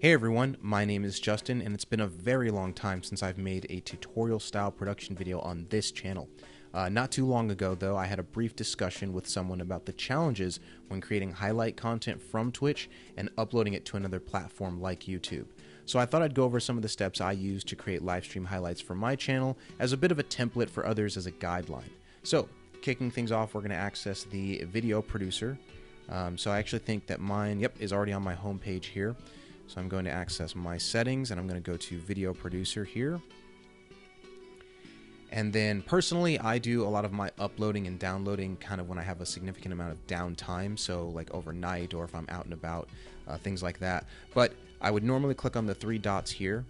Hey everyone, my name is Justin, and it's been a very long time since I've made a tutorial style production video on this channel. Not too long ago though, I had a brief discussion with someone about the challenges when creating highlight content from Twitch and uploading it to another platform like YouTube. So I thought I'd go over some of the steps I use to create live stream highlights for my channel as a bit of a template for others as a guideline. So, kicking things off, we're going to access the video producer. So I actually think that mine, is already on my home page here. So I'm going to access my settings and I'm going to go to video producer here. And then personally, I do a lot of my uploading and downloading kind of when I have a significant amount of downtime. So like overnight or if I'm out and about, things like that. But I would normally click on the three dots here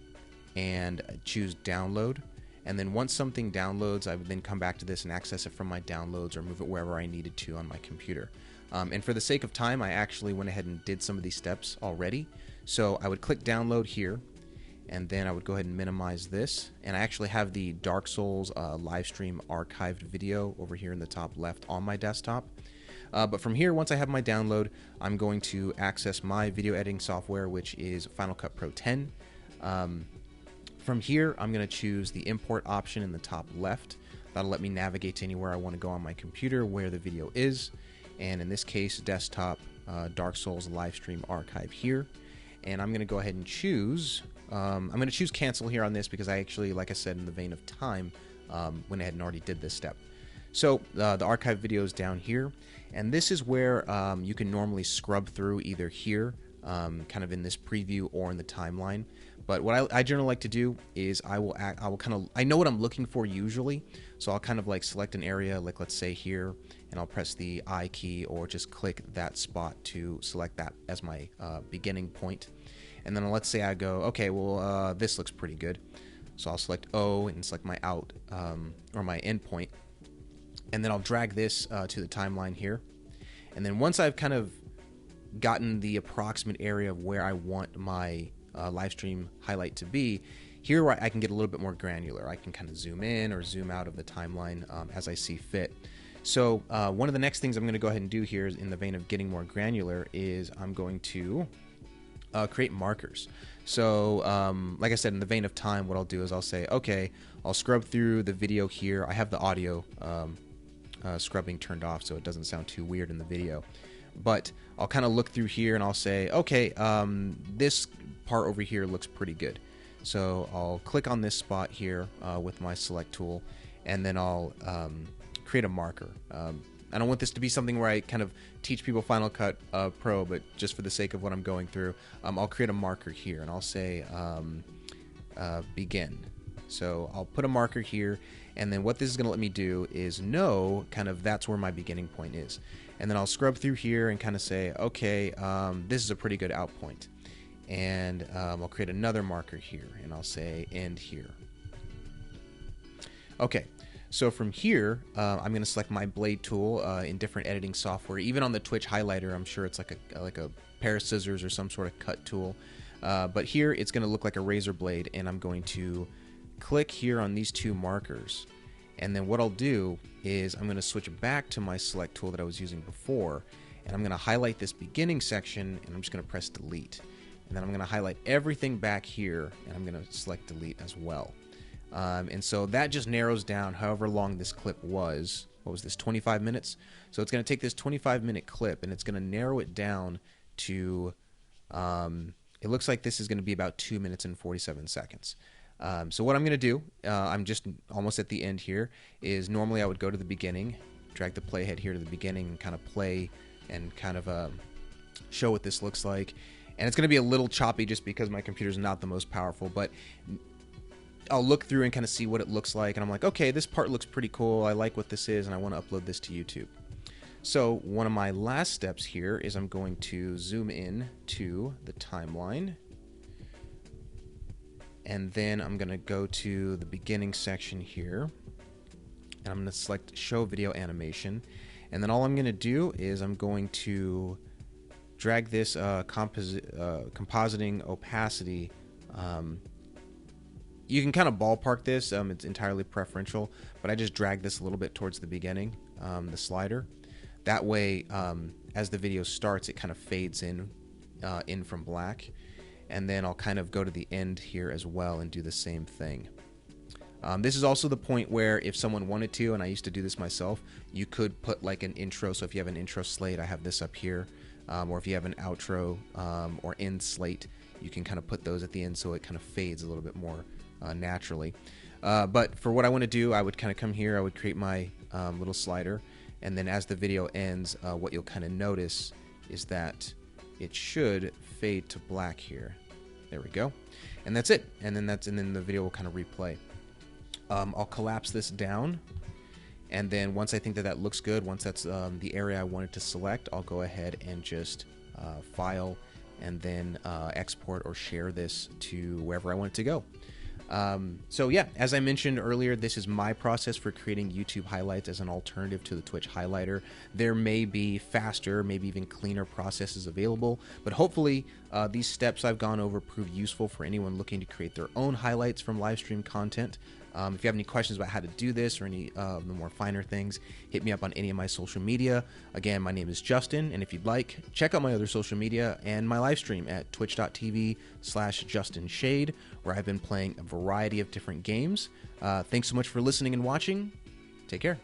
and choose download. And then once something downloads, I would then come back to this and access it from my downloads or move it wherever I needed to on my computer. And for the sake of time, I actually went ahead and did some of these steps already. So I would click download here, and then I would go ahead and minimize this. And I actually have the Dark Souls live stream archived video over here in the top left on my desktop. But from here, once I have my download, I'm going to access my video editing software, which is Final Cut Pro 10. From here, I'm going to choose the import option in the top left. That'll let me navigate to anywhere I want to go on my computer where the video is. And in this case, desktop Dark Souls live stream archive here. And I'm going to go ahead and choose, I'm going to choose cancel here on this because I actually, like I said, in the vein of time, went ahead and already did this step. So the archive video is down here, and this is where you can normally scrub through either here, kind of in this preview or in the timeline. But what I generally like to do is I will I know what I'm looking for usually, so I'll kind of like select an area, like let's say here, and I'll press the I key or just click that spot to select that as my beginning point. And then let's say I go, okay, well this looks pretty good, so I'll select O and select my out or my end point, and then I'll drag this to the timeline here. And then once I've kind of gotten the approximate area of where I want my live stream highlight to be, here I can get a little bit more granular. I can kind of zoom in or zoom out of the timeline as I see fit. So one of the next things I'm going to go ahead and do here is in the vein of getting more granular is I'm going to create markers. So like I said, in the vein of time, what I'll do is I'll say, okay, I'll scrub through the video here. I have the audio scrubbing turned off so it doesn't sound too weird in the video. But I'll kind of look through here and I'll say, okay, this part over here looks pretty good. So I'll click on this spot here with my select tool, and then I'll create a marker. I don't want this to be something where I kind of teach people Final Cut Pro, but just for the sake of what I'm going through, I'll create a marker here, and I'll say begin. So I'll put a marker here, and then what this is going to let me do is know kind of that's where my beginning point is. And then I'll scrub through here and kind of say, okay, this is a pretty good out point. And I'll create another marker here, and I'll say end here. Okay, so from here, I'm going to select my blade tool in different editing software. Even on the Twitch highlighter, I'm sure it's like a pair of scissors or some sort of cut tool. But here, it's going to look like a razor blade, and I'm going to click here on these two markers. And then what I'll do is I'm going to switch back to my select tool that I was using before, and I'm going to highlight this beginning section, and I'm just going to press delete. And then I'm going to highlight everything back here, and I'm going to select delete as well. And so that just narrows down however long this clip was. What was this, 25 minutes? So it's going to take this 25-minute clip, and it's going to narrow it down to, it looks like this is going to be about 2 minutes and 47 seconds. So what I'm going to do, I'm just almost at the end here, is normally I would go to the beginning, drag the playhead here to the beginning, and kind of play and kind of show what this looks like. And it's going to be a little choppy just because my computer's not the most powerful, but I'll look through and kind of see what it looks like, and I'm like, okay, this part looks pretty cool, I like what this is, and I want to upload this to YouTube. So one of my last steps here is I'm going to zoom in to the timeline. And then I'm going to go to the beginning section here, and I'm going to select show video animation. And then all I'm going to do is I'm going to drag this compositing opacity. You can kind of ballpark this, it's entirely preferential, but I just drag this a little bit towards the beginning, the slider. That way, as the video starts, it kind of fades in from black. and then I'll kind of go to the end here as well and do the same thing. This is also the point where if someone wanted to, and I used to do this myself, you could put like an intro. So if you have an intro slate, I have this up here, or if you have an outro or end slate, you can kind of put those at the end so it kind of fades a little bit more naturally. But for what I want to do, I would kind of come here, I would create my little slider, and then as the video ends, what you'll kind of notice is that it should fade to black here. There we go. And that's it. And then the video will kind of replay. I'll collapse this down, and then once I think that looks good, once that's the area I wanted to select, I'll go ahead and just file and then export or share this to wherever I want it to go. So yeah, as I mentioned earlier, this is my process for creating YouTube highlights as an alternative to the Twitch highlighter. There may be faster, maybe even cleaner processes available, but hopefully these steps I've gone over prove useful for anyone looking to create their own highlights from live stream content. If you have any questions about how to do this or any of the more finer things, hit me up on any of my social media. Again, my name is Justin, and if you'd like, check out my other social media and my live stream at twitch.tv/JustinShade, where I've been playing a variety of different games. Thanks so much for listening and watching. Take care.